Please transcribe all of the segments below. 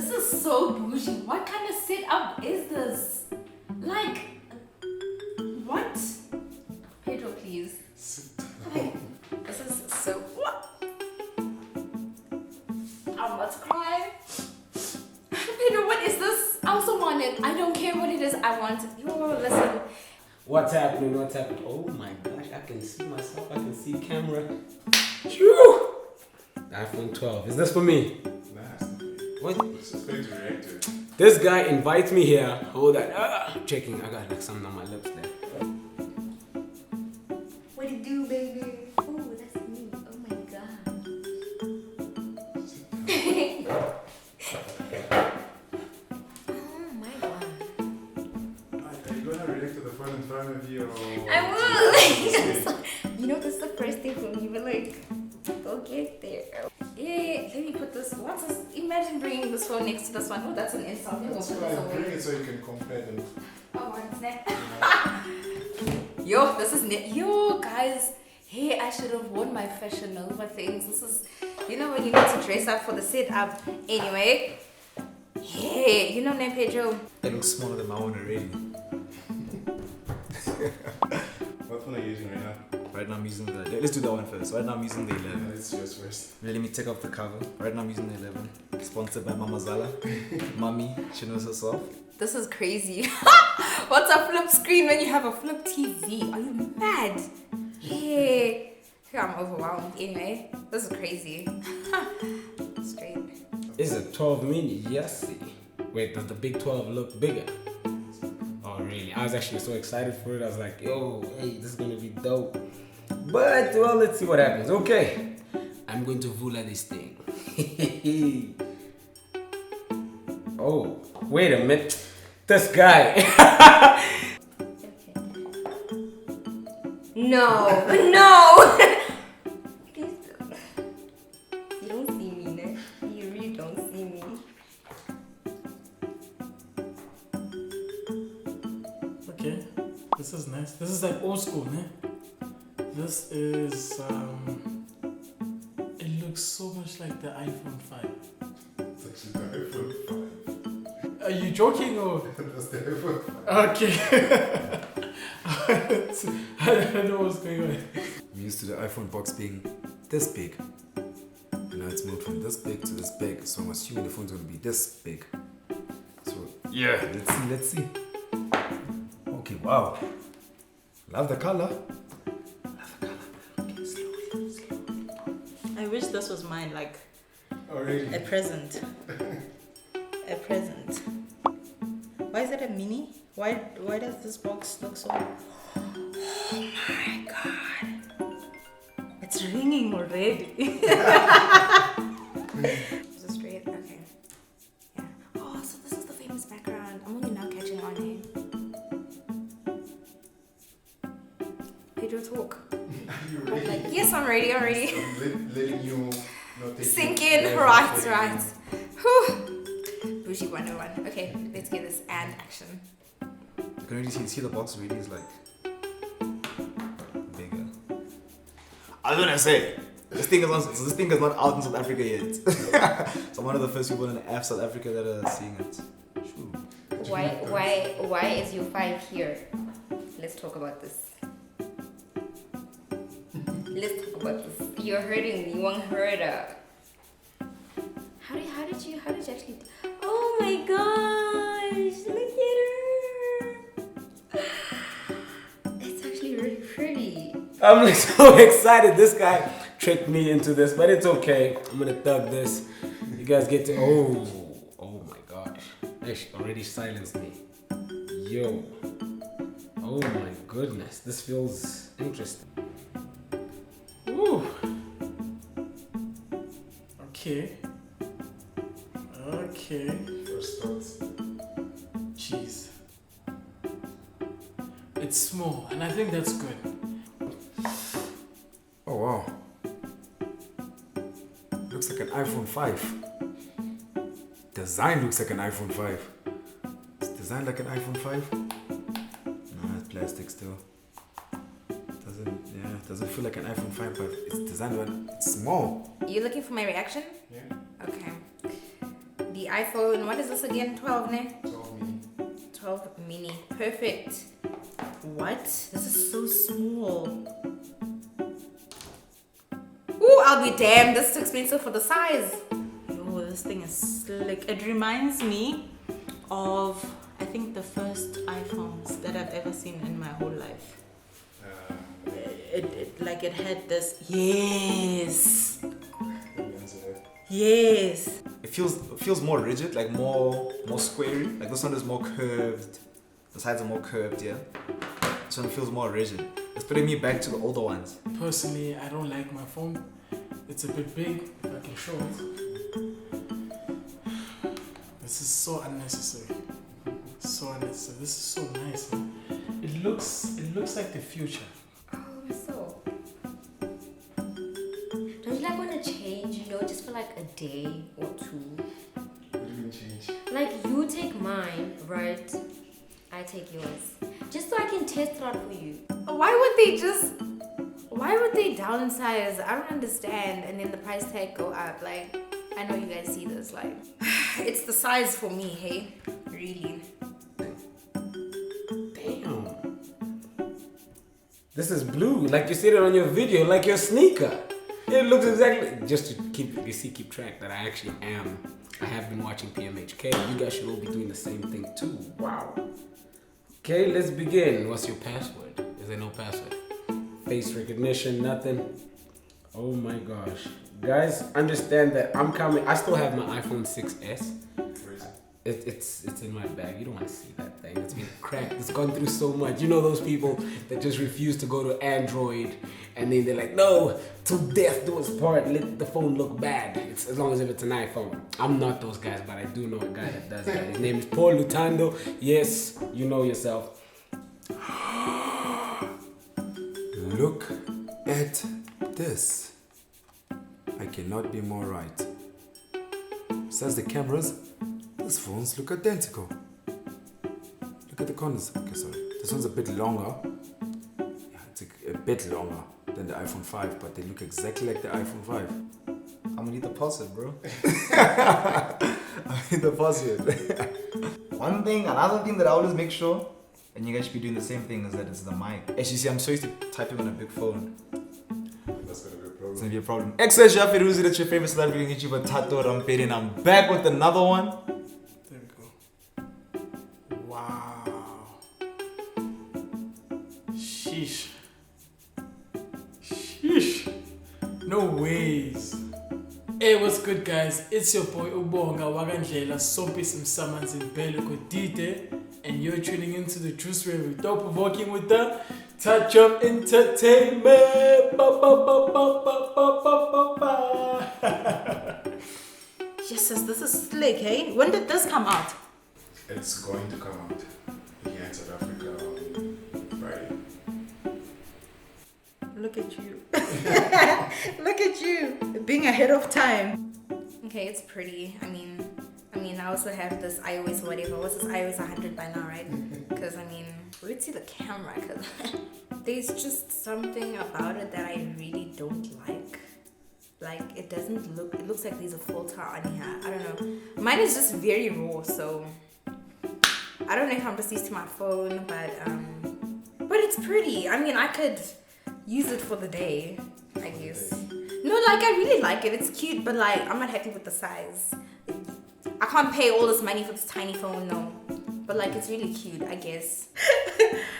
This is so bougie. What kind of setup is this? Like, what? Pedro, please. Like, this is so. What? I'm about to cry. Pedro, what is this? I also want it. I don't care what it is. I want it. Yo, listen. What's happening? What's happening? Oh my gosh, I can see myself. I can see camera. Phew! iPhone 12. Is this for me? What? This is going to react to it. This guy invites me here. Hold on. I'm checking. I got like something on my lips there. What do you do, baby? Oh, that's me. Oh my god. Oh my god. Are you going to react to the phone in front of you? Or... I will. You know, this is the first thing for me, but like, we'll get there. Yeah, let me put this. What's this? Imagine bringing this phone next to this one. Oh, that's an insult. That's why bring it so you can compare them. Oh, what's that? Yo, this is yo, guys. Hey, I should have worn my Fashion Nova things. This is, you know, when you need to dress up for the setup. Anyway, hey, you know, Ne Pedro. It looks smaller than my one already. What phone are you using right now? Right now I'm using the... Let's do that one first. Right now I'm using the 11. Yeah, let's do yours first. Let me take off the cover. Right now I'm using the 11. Sponsored by Mama Zala. Mommy, she knows herself. This is crazy. What's a flip screen when you have a flip TV? Are you mad? Hey, I'm overwhelmed. Anyway, this is crazy. Straight. Is it 12 mini? Yes. Wait, does the big 12 look bigger? Oh, really? I was actually so excited for it. I was like, yo, hey, this is going to be dope. But, well, let's see what happens. Okay. I'm going to vula this thing. Oh, wait a minute. This guy. No, no. Please don't. You don't see me, ne? You really don't see me. Okay, this is nice. This is like old school, ne? This is it looks so much like the iPhone 5. It's actually the iPhone 5. Are you joking or? That's the iPhone 5. Okay. I don't know what's going on. I'm used to the iPhone box being this big. And now it's moved from this big to this big. So I'm assuming the phone's going to be this big. So yeah, let's see. Okay, wow. Love the color. Okay, slowly. I wish this was mine, like Oh, really? a present. A present. Why is it a mini? Why does this box look so... Oh my god. It's ringing already. Is it straight? Okay. Yeah. Oh, so this is the famous background. I'm only now catching on here. Pedro, talk. Are you I'm ready? like, yes, I'm ready already. I'm letting you not take Sink it. in. Yeah, Right, take it. right. Whew. Bougie 101. Okay, let's get this and action. You can already see the box already is like bigger. I was gonna say this thing is not out in South Africa yet. So I'm one of the first people in South Africa that are seeing it. True. Why is your 5 here? Let's talk about this. Let's talk about this. You're hurting me. You won't hurt her. How did you actually? Oh my gosh! Look at her. It's actually really pretty. I'm like so excited. This guy tricked me into this, but it's okay. I'm gonna thug this. You guys get to. Oh my gosh. She already silenced me. Yo. Oh my goodness. This feels interesting. Ooh. Okay. Okay. First thoughts. Jeez. It's small, and I think that's good. Oh wow. Looks like an iPhone 5. Design looks like an iPhone 5. It's designed like an iPhone 5. No, it's plastic still. Doesn't feel like an iPhone 5, but it's designed when it's small. You looking for my reaction? Yeah. Okay. the iPhone, what is this again? 12, ne? 12 mini. 12 mini. Perfect. What? This is so small. Ooh, I'll be damned. This is too expensive for the size. Yo, this thing is slick. It reminds me of, I think, the first iPhones that I've ever seen in my whole life. It had this. Yes. Yes. It feels more rigid, like more squarey. Like this one is more curved. The sides are more curved, yeah. This one feels more rigid. It's putting me back to the older ones. Personally, I don't like my phone. It's a bit big, if I can show it. This is so unnecessary. So unnecessary. This is so nice, man. It looks like the future. Oh, so. Don't you like want to change, just for like a day or two? What do you mean change? Like you take mine, right? I take yours. Just so I can test it out for you. Why would they downsize? I don't understand. And then the price tag go up. Like, I know you guys see this. Like, It's the size for me, hey? Really. Damn. This is blue, like you said it on your video, like your sneaker. It looks exactly, just to keep track that I actually am. I have been watching PMHK. You guys should all be doing the same thing too. Wow. Okay, let's begin. What's your password? Is there no password? Face recognition, nothing. Oh my gosh. Guys, understand that I'm coming. I still have my iPhone 6S. Where is it? It's in my bag. You don't want to see that thing. It's been cracked. It's gone through so much. You know those people that just refuse to go to Android and then they're like, no, till death do us part. Let the phone look bad. It's as long as if it's an iPhone. I'm not those guys, but I do know a guy that does that. His name is Paul Lutando. Yes, you know yourself. Look at this. I cannot be more right. Besides the cameras, these phones look identical. Look at the corners. Okay, sorry. This one's a bit longer. Yeah, it's a bit longer than the iPhone 5, but they look exactly like the iPhone 5. I'm gonna need the password, bro. I need the password. Another thing that I always make sure, and you guys should be doing the same thing, is that it's the mic. As you see, I'm so used to typing on a big phone. That's gonna be a problem. It's gonna be a problem. Excellent, Jafiruzi, that's your favorite celebrity YouTuber, Tato Ramperi, and I'm back with another one. There we go. Wow. Sheesh. Sheesh. No ways. Hey, what's good, guys? It's your boy Ubonga Wagandlela Sompis Msamans in Beluko Dite, and you're tuning into the Juice where we're thought provoking with the Touch of Entertainment. Ba, ba, ba, ba, ba, ba, ba, ba. Yes, this is slick, hey? When did this come out? It's going to come out here in South Africa on Friday. Look at you. Look at you. Being ahead of time. Okay, it's pretty. I mean, I also have this iOS whatever. What's this iOS 100 by now, right? Because, let's see the camera. Because there's just something about it that I really don't like. Like, it looks like there's a filter on here. I don't know. Mine is just very raw, so I don't know if I'm just used to my phone, but it's pretty. I could use it for the day, I guess. No, like, I really like it. It's cute, but like, I'm not happy with the size. I can't pay all this money for this tiny phone, no. But like, it's really cute, I guess.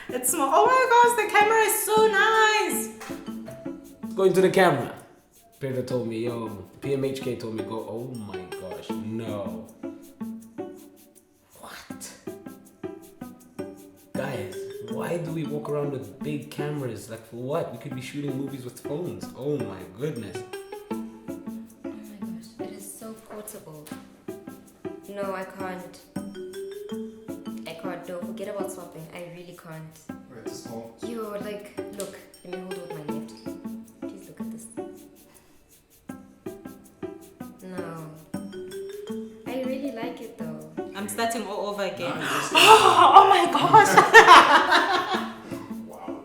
It's small. Oh my gosh, the camera is so nice. Go into the camera. Pedro told me, PMHK told me, go, oh my gosh, no. What? Guys, why do we walk around with big cameras? Like, for what? We could be shooting movies with phones. Oh my goodness. Oh my gosh, it is so portable. No, I can't. No, forget about swapping. I really can't. Wait, it's small. Yo, like, look. Let me hold it with my left. Please look at this. No. I really like it though. I'm starting all over again. Nice. Oh my gosh. Wow.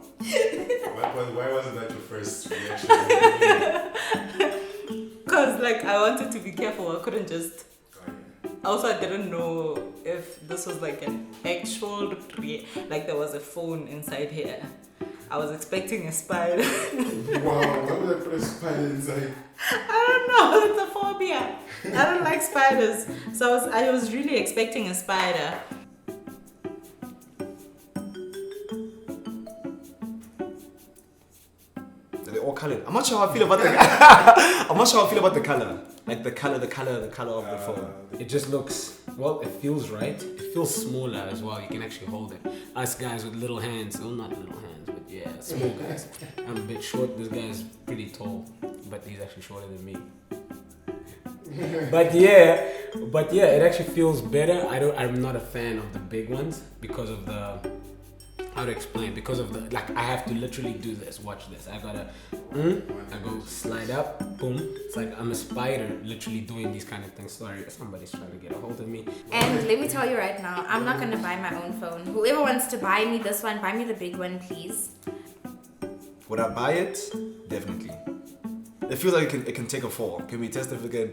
Why wasn't that your first reaction? Because like, I wanted to be careful. I couldn't just... Also, I didn't know if this was like an actual, like there was a phone inside here. I was expecting a spider. Wow, why would I put a spider inside? I don't know, it's a phobia. I don't like spiders. So I was really expecting a spider. They're all colored. I'm not sure how I feel about the I'm not sure how I feel about the color. Like the color of the phone. It just looks, well, it feels right. It feels smaller as well. You can actually hold it. Us guys with little hands, well, not little hands, but yeah, small guys. I'm a bit short. This guy is pretty tall, but he's actually shorter than me. But yeah, it actually feels better. I'm not a fan of the big ones because of the, how to explain, because of the, like, I have to literally do this. Watch this. I gotta, I go slide up, boom. It's like I'm a spider literally doing these kind of things. Sorry, somebody's trying to get a hold of me. And let me tell you right now, I'm not gonna buy my own phone. Whoever wants to buy me this one, buy me the big one, please. Would I buy it? Definitely. It feels like it can take a fall. Can we test it again?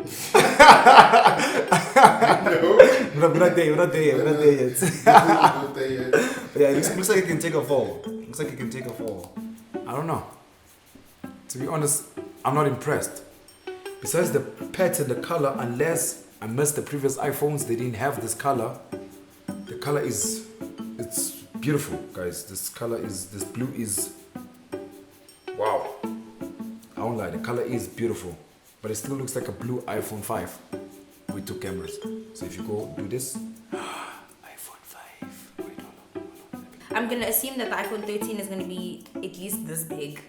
No. We're not there yet. Not there yet. But yeah, it looks like it can take a fall. Looks like it can take a fall. I don't know. To be honest, I'm not impressed. Besides the pattern, the color, unless I missed the previous iPhones, they didn't have this color. The color is, it's beautiful, guys. This blue is, wow. I won't lie, the color is beautiful, but it still looks like a blue iPhone 5 with 2 cameras. So if you go do this, iPhone 5. Wait, hold on. I'm gonna assume that the iPhone 13 is gonna be at least this big.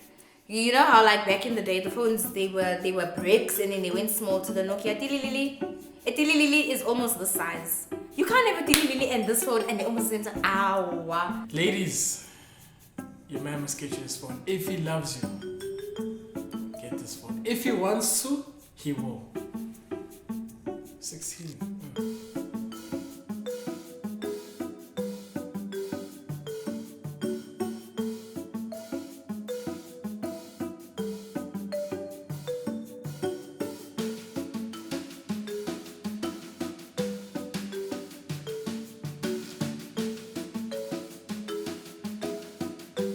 You know how like back in the day the phones they were bricks and then they went small to the Nokia Tililili. A Tililili is almost this size. You can't have a Tililili and this phone and they almost seem to ow. Ladies, your man must get you this phone. If he loves you, get this phone. If he wants to, he will. 16.